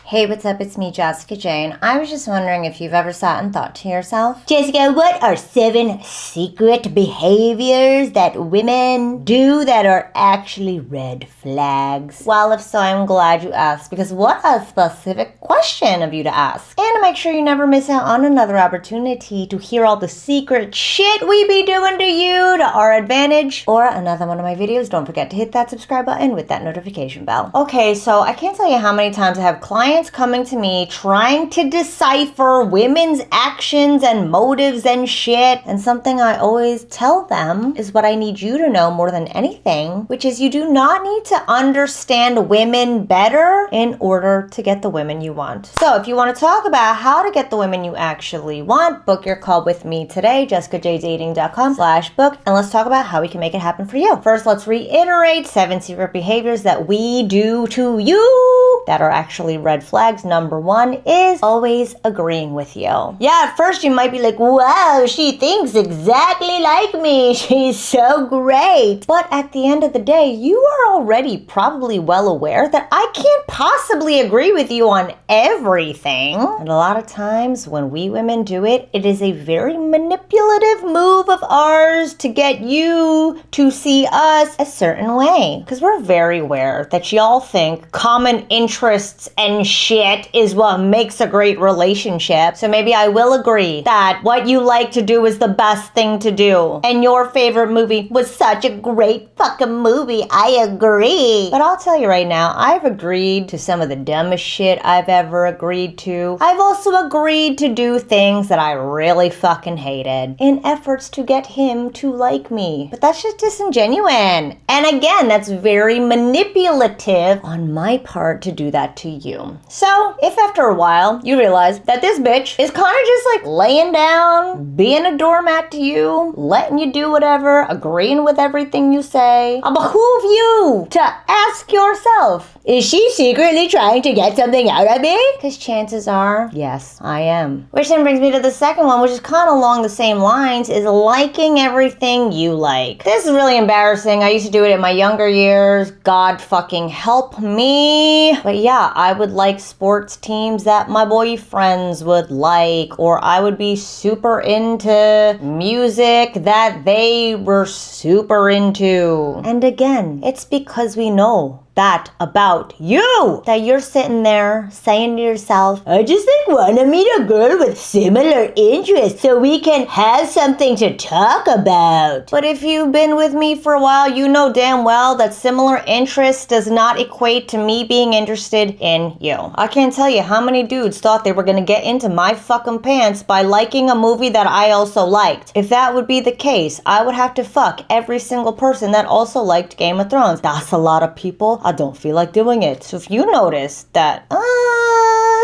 Hey, what's up? It's me, Jessica Jane. I was just wondering if you've ever sat and thought to yourself, Jessica, what are 7 secret behaviors that women do that are actually red flags? Well, if so, I'm glad you asked, because what a specific question of you to ask. And to make sure you never miss out on another opportunity to hear all the secret shit we be doing to you to our advantage, or another one of my videos, don't forget to hit that subscribe button with that notification bell. Okay, so I can't tell you how many times I have clients coming to me trying to decipher women's actions and motives and shit. And something I always tell them is what I need you to know more than anything, which is you do not need to understand women better in order to get the women you want. So if you want to talk about how to get the women you actually want, book your call with me today, jessicajdating.com/book, and let's talk about how we can make it happen for you. First, let's reiterate 7 secret behaviors that we do to you that are actually red flags. Number 1 is always agreeing with you. Yeah, at first you might be like, wow, she thinks exactly like me. She's so great. But at the end of the day, you are already probably well aware that I can't possibly agree with you on everything. And a lot of times when we women do it, it is a very manipulative move of ours to get you to see us a certain way. Because we're very aware that y'all think common interests and shit is what makes a great relationship. So maybe I will agree that what you like to do is the best thing to do. And your favorite movie was such a great fucking movie. I agree. But I'll tell you right now, I've agreed to some of the dumbest shit I've ever agreed to. I've also agreed to do things that I really fucking hated in efforts to get him to like me. But that's just disingenuous. And again, that's very manipulative on my part to do that to you. So, if after a while you realize that this bitch is kind of just like laying down, being a doormat to you, letting you do whatever, agreeing with everything you say, I'll behoove you to ask yourself, is she secretly trying to get something out of me? Because chances are, yes, I am. Which then brings me to the second one, which is kind of along the same lines, is liking everything you like. This is really embarrassing. I used to do it in my younger years. God fucking help me. But yeah, I would like sports teams that my boyfriends would like, or I would be super into music that they were super into. And again, it's because we know that about you, that you're sitting there saying to yourself, I just want to meet a girl with similar interests so we can have something to talk about. But if you've been with me for a while, you know damn well that similar interests does not equate to me being interested in you. I can't tell you how many dudes thought they were gonna get into my fucking pants by liking a movie that I also liked. If that would be the case, I would have to fuck every single person that also liked Game of Thrones. That's a lot of people. I don't feel like doing it. So if you notice that,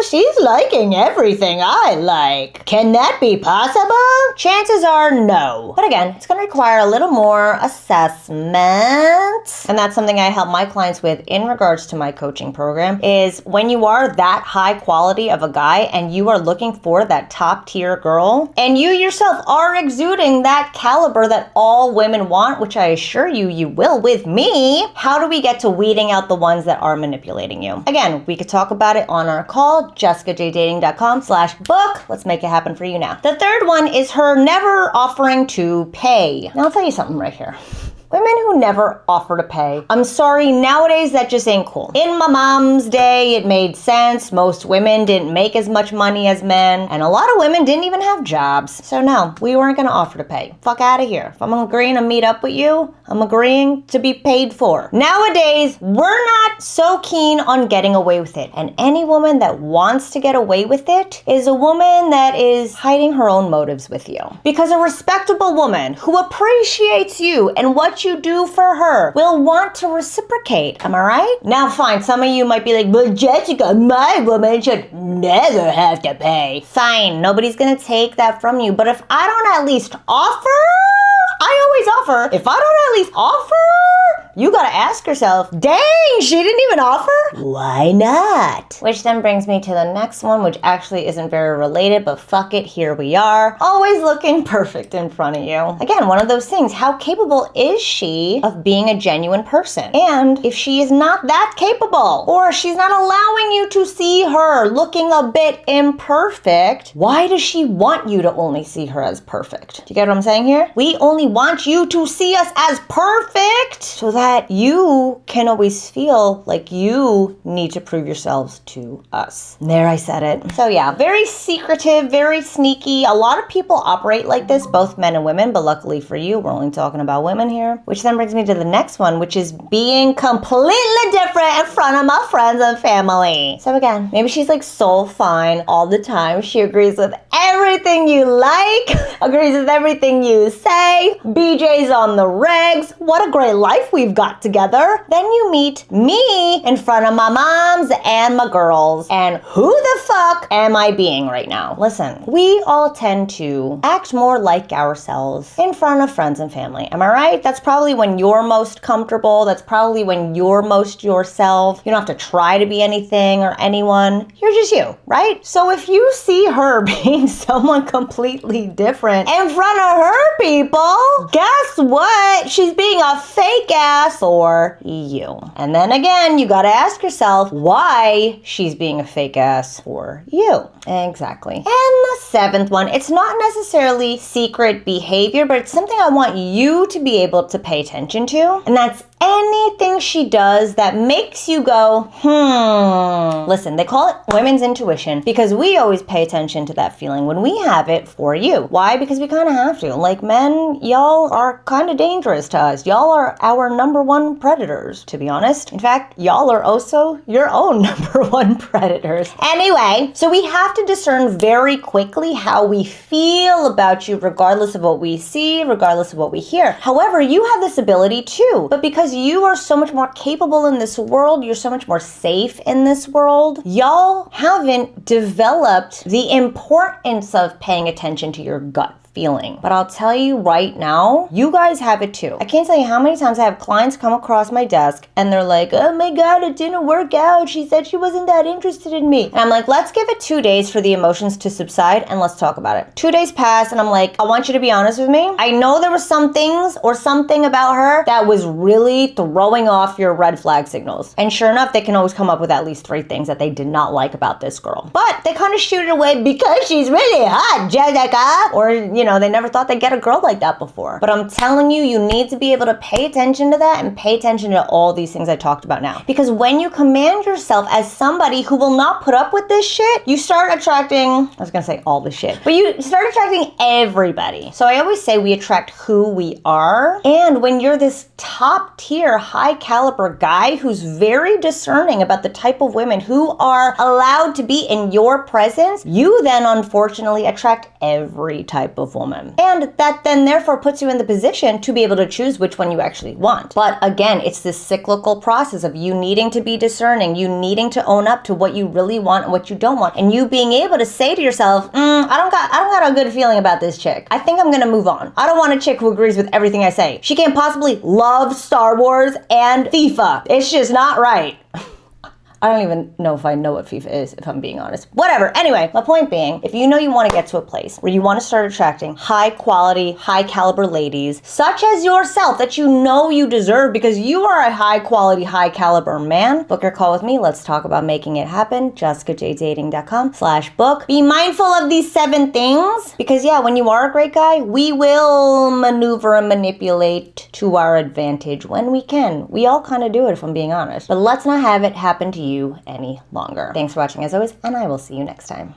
she's liking everything I like, can that be possible? Chances are no. But again, it's going to require a little more assessment. And that's something I help my clients with in regards to my coaching program, is when you are that high quality of a guy and you are looking for that top tier girl, and you yourself are exuding that caliber that all women want, which I assure you, you will with me, how do we get to weeding out the ones that are manipulating you? Again, we could talk about it on our call, jessicajdating.com/book. Let's make it happen for you now. The third one is her never offering to pay. Now I'll tell you something right here. Women who never offer to pay. I'm sorry, nowadays that just ain't cool. In my mom's day, it made sense. Most women didn't make as much money as men, and a lot of women didn't even have jobs. So no, we weren't gonna offer to pay. Fuck out of here. If I'm agreeing to meet up with you, I'm agreeing to be paid for. Nowadays, we're not so keen on getting away with it. And any woman that wants to get away with it is a woman that is hiding her own motives with you. Because a respectable woman who appreciates you and what you do for her will want to reciprocate. Am I right? Now fine, some of you might be like, but Jessica, my woman should never have to pay. Fine, nobody's gonna take that from you. But if I don't at least offer, I always offer. If I don't at least offer, you gotta ask yourself, dang, she didn't even offer? Why not? Which then brings me to the next one, which actually isn't very related, but fuck it, here we are. Always looking perfect in front of you. Again, one of those things. How capable is she of being a genuine person? And if she is not that capable, or she's not allowing you to see her looking a bit imperfect, why does she want you to only see her as perfect? Do you get what I'm saying here? We only want you to see us as perfect so that you can always feel like you need to prove yourselves to us. There, I said it. So yeah, very secretive, very sneaky. A lot of people operate like this, both men and women, but luckily for you, we're only talking about women here. Which then brings me to the next one, which is being completely different in front of my friends and family. So again, maybe she's like so fine all the time. She agrees with everything you like, agrees with everything you say, BJ's on the regs. What a great life we've got together. Then you meet me in front of my moms and my girls. And who the fuck am I being right now? Listen, we all tend to act more like ourselves in front of friends and family. Am I right? That's probably when you're most comfortable. That's probably when you're most yourself. You don't have to try to be anything or anyone. You're just you, right? So if you see her being someone completely different in front of her people, guess what? She's being a fake ass for you. And then again, you gotta ask yourself why she's being a fake ass for you. Exactly. And the seventh one, it's not necessarily secret behavior, but it's something I want you to be able to pay attention to. And that's anything she does that makes you go, Listen, they call it women's intuition because we always pay attention to that feeling when we have it for you. Why? Because we kind of have to. Like men, y'all are kind of dangerous to us. Y'all are our number one predators, to be honest. In fact, y'all are also your own number one predators. Anyway, so we have to discern very quickly how we feel about you regardless of what we see, regardless of what we hear. However, you have this ability too, but because you are so much more capable in this world, you're so much more safe in this world, y'all haven't developed the importance of paying attention to your gut feeling. But I'll tell you right now, you guys have it too. I can't tell you how many times I have clients come across my desk and they're like, oh my God, it didn't work out. She said she wasn't that interested in me. And I'm like, let's give it 2 days for the emotions to subside and let's talk about it. 2 days pass and I'm like, I want you to be honest with me. I know there were some things or something about her that was really throwing off your red flag signals. And sure enough, they can always come up with at least 3 things that they did not like about this girl. But they kind of shoot it away because she's really hot, Jessica. Or, they never thought they'd get a girl like that before. But I'm telling you, you need to be able to pay attention to that and pay attention to all these things I talked about now. Because when you command yourself as somebody who will not put up with this shit, you start attracting, I was gonna say all the shit, but you start attracting everybody. So I always say we attract who we are. And when you're this top tier, high caliber guy who's very discerning about the type of women who are allowed to be in your presence, you then unfortunately attract every type of woman. And that then therefore puts you in the position to be able to choose which one you actually want. But again, it's this cyclical process of you needing to be discerning, you needing to own up to what you really want and what you don't want, and you being able to say to yourself, I don't got a good feeling about this chick. I think I'm gonna move on. I don't want a chick who agrees with everything I say. She can't possibly love Star Wars and FIFA. It's just not right. I don't even know if I know what FIFA is, if I'm being honest. Whatever. Anyway, my point being, if you know you want to get to a place where you want to start attracting high quality, high caliber ladies, such as yourself, that you know you deserve because you are a high quality, high caliber man, book your call with me. Let's talk about making it happen. JessicaJDating.com/book. Be mindful of these 7 things because when you are a great guy, we will maneuver and manipulate to our advantage when we can. We all kind of do it if I'm being honest. But let's not have it happen to you any longer. Thanks for watching as always, and I will see you next time.